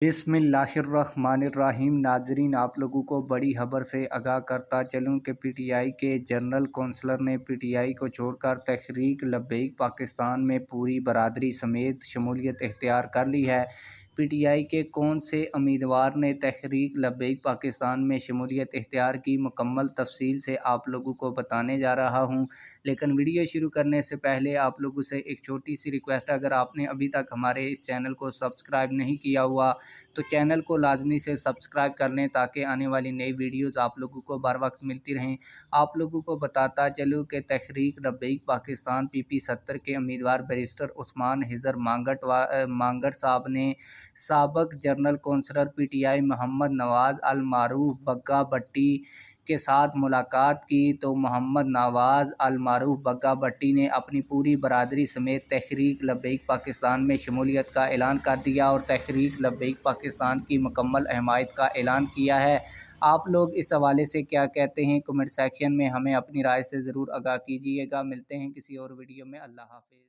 बिस्मिल्लाहिर्रहमानिर्रहीम। नाजरीन, आप लोगों को बड़ी खबर से आगाह करता चलूँ कि पीटीआई के जनरल कौंसलर ने पीटीआई को छोड़कर तहरीक लब्बैक पाकिस्तान में पूरी बरादरी समेत शमूलियत इख्तियार कर ली है। पीटीआई के कौन से उम्मीदवार ने तहरीक लब्बैक पाकिस्तान में शमूलियत इख्तियार की, मुकम्मल तफसील से आप लोगों को बताने जा रहा हूं। लेकिन वीडियो शुरू करने से पहले आप लोगों से एक छोटी सी रिक्वेस्ट है, अगर आपने अभी तक हमारे इस चैनल को सब्सक्राइब नहीं किया हुआ तो चैनल को लाजमी से सब्सक्राइब कर लें ताकि आने वाली नई वीडियोज़ आप लोगों को बर वक्त मिलती रहें। आप लोगों को बताता चलूँ कि तहरीक लब्बैक पाकिस्तान PP-70 के उम्मीदवार बैरिस्टर उस्मान हिजर मांगट साहब ने साबिक जनरल कौंसलर PTI मोहम्मद नवाज़ अल मारूफ बग्गा भट्टी के साथ मुलाकात की, तो मोहम्मद नवाज़ अल मारूफ बग्गा भट्टी ने अपनी पूरी बरादरी समेत तहरीक लब्बैक पाकिस्तान में शमूलियत का ऐलान कर दिया और तहरीक लब्बैक पाकिस्तान की मुकम्मल हमायत का ऐलान किया है। आप लोग इस हवाले से क्या कहते हैं, कमेंट सेक्शन में हमें अपनी राय से ज़रूर आगाह कीजिएगा। मिलते हैं किसी और वीडियो में। अल्लाह हाफ़िज़।